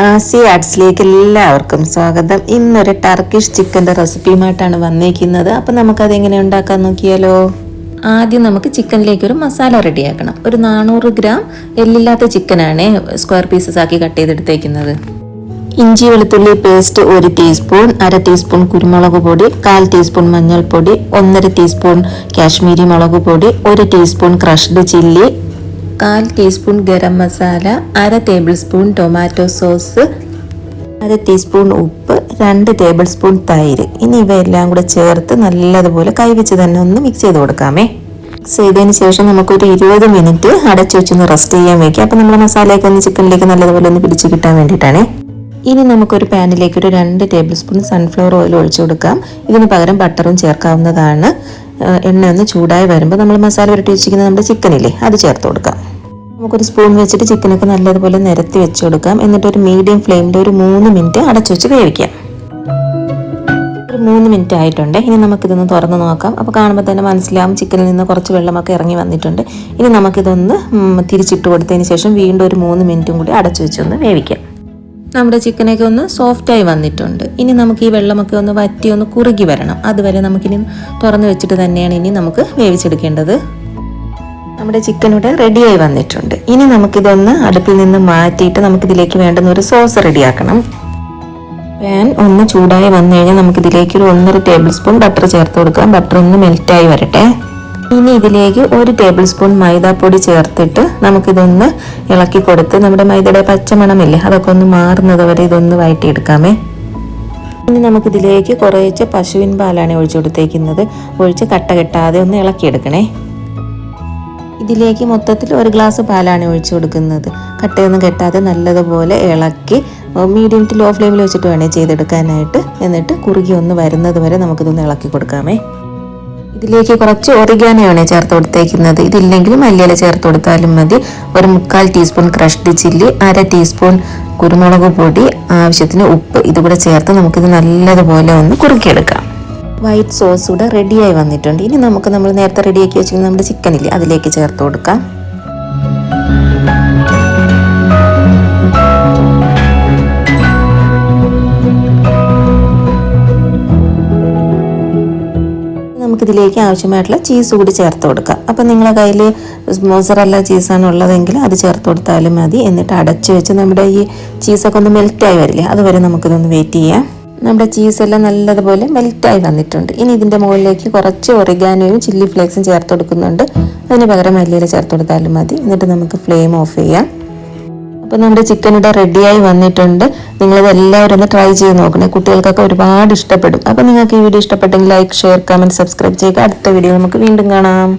ആസി ആർട്സിലേക്ക് എല്ലാവർക്കും സ്വാഗതം. ഇന്നൊരു ടർക്കിഷ് ചിക്കൻ്റെ റെസിപ്പിയുമായിട്ടാണ് വന്നിരിക്കുന്നത്. അപ്പോൾ നമുക്കത് എങ്ങനെ ഉണ്ടാക്കാൻ നോക്കിയാലോ. ആദ്യം നമുക്ക് ചിക്കനിലേക്ക് ഒരു മസാല റെഡിയാക്കണം. ഒരു 400 ഗ്രാം എല്ലില്ലാത്ത ചിക്കനാണ് സ്ക്വയർ പീസസ് ആക്കി കട്ട് ചെയ്തെടുത്തേക്കുന്നത്. ഇഞ്ചി വെളുത്തുള്ളി പേസ്റ്റ് 1 ടീസ്പൂൺ, 1/2 ടീസ്പൂൺ കുരുമുളക് പൊടി, 1/4 ടീസ്പൂൺ മഞ്ഞൾപ്പൊടി, 1.5 ടീസ്പൂൺ കാശ്മീരി മുളക് പൊടി, 1 teaspoon crushed chilli, 1/4 teaspoon garam masala, 1/2 table spoon tomato sauce, 1/2 teaspoon ഉപ്പ്, 2 ടേബിൾ സ്പൂൺ തൈര്. ഇനി ഇവയെല്ലാം കൂടെ ചേർത്ത് നല്ലതുപോലെ കൈവച്ച് തന്നെ ഒന്ന് മിക്സ് ചെയ്ത് കൊടുക്കാമേ. മിക്സ് ചെയ്തതിന് ശേഷം നമുക്കൊരു 20 മിനിറ്റ് അടച്ചു വെച്ചൊന്ന് റെസ്റ്റ് ചെയ്യാൻ വെക്കാം. അപ്പോൾ നമ്മുടെ മസാലയൊക്കെ ഒന്ന് ചിക്കനിലേക്ക് നല്ലതുപോലെ ഒന്ന് പിടിച്ച് കിട്ടാൻ വേണ്ടിയിട്ടാണ്. ഇനി നമുക്കൊരു പാനിലേക്ക് ഒരു 2 ടേബിൾ സ്പൂൺ സൺഫ്ലവർ ഓയിൽ ഒഴിച്ചു കൊടുക്കാം. ഇതിന് പകരം ബട്ടറും ചേർക്കാവുന്നതാണ്. എണ്ണ ഒന്ന് ചൂടായി വരുമ്പോൾ നമ്മൾ മസാല പുരട്ടി വെച്ചിരിക്കുന്ന നമ്മുടെ ചിക്കനില്ലേ അത് ചേർത്ത് കൊടുക്കാം. നമുക്കൊരു സ്പൂൺ വെച്ചിട്ട് ചിക്കനൊക്കെ നല്ലതുപോലെ നിരത്തി വെച്ച് കൊടുക്കാം. എന്നിട്ട് ഒരു മീഡിയം ഫ്ലെയിമിൽ ഒരു 3 മിനിറ്റ് അടച്ചു വെച്ച് വേവിക്കാം. ഒരു 3 മിനിറ്റ് ആയിട്ടുണ്ട്. ഇനി നമുക്കിതൊന്ന് തുറന്ന് നോക്കാം. അപ്പോൾ കാണുമ്പോൾ തന്നെ മനസ്സിലാവും ചിക്കനിൽ നിന്ന് കുറച്ച് വെള്ളമൊക്കെ ഇറങ്ങി വന്നിട്ടുണ്ട്. ഇനി നമുക്കിതൊന്ന് തിരിച്ചിട്ട് കൊടുത്തതിന് ശേഷം വീണ്ടും ഒരു 3 മിനിറ്റും കൂടി അടച്ചു വെച്ചൊന്ന് വേവിക്കാം. നമ്മുടെ ചിക്കനൊക്കെ ഒന്ന് സോഫ്റ്റായി വന്നിട്ടുണ്ട്. ഇനി നമുക്ക് ഈ വെള്ളമൊക്കെ ഒന്ന് വറ്റി ഒന്ന് കുറുകി വരണം. അതുവരെ നമുക്കിനി തുറന്ന് വെച്ചിട്ട് തന്നെയാണ് ഇനി നമുക്ക് വേവിച്ചെടുക്കേണ്ടത്. നമ്മുടെ ചിക്കൻ ഇവിടെ റെഡിയായി വന്നിട്ടുണ്ട്. ഇനി നമുക്കിതൊന്ന് അടുപ്പിൽ നിന്ന് മാറ്റിയിട്ട് നമുക്കിതിലേക്ക് വേണ്ടുന്ന ഒരു സോസ് റെഡിയാക്കണം. പാൻ ഒന്ന് ചൂടായി വന്നു കഴിഞ്ഞാൽ നമുക്കിതിലേക്ക് ഒരു 1.5 ടേബിൾ സ്പൂൺ ബട്ടർ ചേർത്ത് കൊടുക്കാം. ബട്ടർ ഒന്ന് മെൽറ്റായി വരട്ടെ. ഇനി ഇതിലേക്ക് 1 ടേബിൾ സ്പൂൺ മൈദാപ്പൊടി ചേർത്തിട്ട് നമുക്കിതൊന്ന് ഇളക്കി കൊടുത്ത് നമ്മുടെ മൈദയുടെ പച്ചമണമില്ലേ അതൊക്കെ ഒന്ന് മാറുന്നത് വരെ ഇതൊന്ന് വഴറ്റിയെടുക്കാമേ. ഇനി നമുക്കിതിലേക്ക് കുറേശ്ശെ പശുവിൻ പാലാണ് ഒഴിച്ചു കൊടുത്തേക്കുന്നത്. ഒഴിച്ച് കട്ട കെട്ടാതെ ഒന്ന് ഇളക്കിയെടുക്കണേ. ഇതിലേക്ക് മൊത്തത്തിൽ 1 ഗ്ലാസ് പാലാണ് ഒഴിച്ചു കൊടുക്കുന്നത്. കട്ടയൊന്നും കെട്ടാതെ നല്ലതുപോലെ ഇളക്കി മീഡിയം ടു ലോ ഫ്ലെയിമിൽ വെച്ചിട്ട് വേണേൽ ചെയ്തെടുക്കാനായിട്ട്. എന്നിട്ട് കുറുകി ഒന്ന് വരുന്നത് വരെ നമുക്കിതൊന്ന് ഇളക്കി കൊടുക്കാമേ. ഇതിലേക്ക് കുറച്ച് ഒറിഗാനോയാണ് ചേർത്ത് കൊടുത്തേക്കുന്നത്. ഇതില്ലെങ്കിൽ മല്ലിയില ചേർത്ത് കൊടുത്താലും മതി. ഒരു 3/4 ടീസ്പൂൺ ക്രഷ്ഡ് ചില്ലി, 1/2 ടീസ്പൂൺ കുരുമുളക് പൊടി, ആവശ്യത്തിന് ഉപ്പ് ഇതുകൂടെ ചേർത്ത് നമുക്കിത് നല്ലതുപോലെ ഒന്ന് കുറുക്കിയെടുക്കാം. വൈറ്റ് സോസ് കൂടെ റെഡിയായി വന്നിട്ടുണ്ട്. ഇനി നമുക്ക് നമ്മൾ നേരത്തെ റെഡിയാക്കി വെച്ചിരിക്കുന്ന നമ്മുടെ ചിക്കനില്ലേ അതിലേക്ക് ചേർത്ത് കൊടുക്കാം. നമുക്കിതിലേക്ക് ആവശ്യമായിട്ടുള്ള ചീസ് കൂടി ചേർത്ത് കൊടുക്കാം. അപ്പം നിങ്ങളുടെ കയ്യിൽ മോസറല്ല ചീസാണ് ഉള്ളതെങ്കിൽ അത് ചേർത്ത് കൊടുത്താലും മതി. എന്നിട്ട് അടച്ചു വെച്ച് നമ്മുടെ ഈ ചീസൊക്കെ ഒന്ന് മെൽറ്റായി വരില്ലേ അതുവരെ നമുക്കിതൊന്ന് വെയിറ്റ് ചെയ്യാം. നമ്മുടെ ചീസെല്ലാം നല്ലതുപോലെ മെൽറ്റായി വന്നിട്ടുണ്ട്. ഇനി ഇതിൻ്റെ മുകളിലേക്ക് കുറച്ച് ഒറിഗാനോയും ചില്ലി ഫ്ലേക്സും ചേർത്ത് കൊടുക്കുന്നുണ്ട്. അതിന് പകരം മല്ലിയില ചേർത്ത് കൊടുത്താലും മതി. എന്നിട്ട് നമുക്ക് ഫ്ലെയിം ഓഫ് ചെയ്യാം. അപ്പോൾ നമ്മുടെ ചിക്കൻ ഇവിടെ റെഡിയായി വന്നിട്ടുണ്ട്. നിങ്ങളിത് എല്ലാവരും ഒന്ന് ട്രൈ ചെയ്ത് നോക്കണേ. കുട്ടികൾക്കൊക്കെ ഒരുപാട് ഇഷ്ടപ്പെടും. അപ്പോൾ നിങ്ങൾക്ക് ഈ വീഡിയോ ഇഷ്ടപ്പെട്ടെങ്കിൽ ലൈക്ക്, ഷെയർ, കമൻറ്റ്, സബ്സ്ക്രൈബ് ചെയ്യുക. അടുത്ത വീഡിയോ നമുക്ക് വീണ്ടും കാണാം.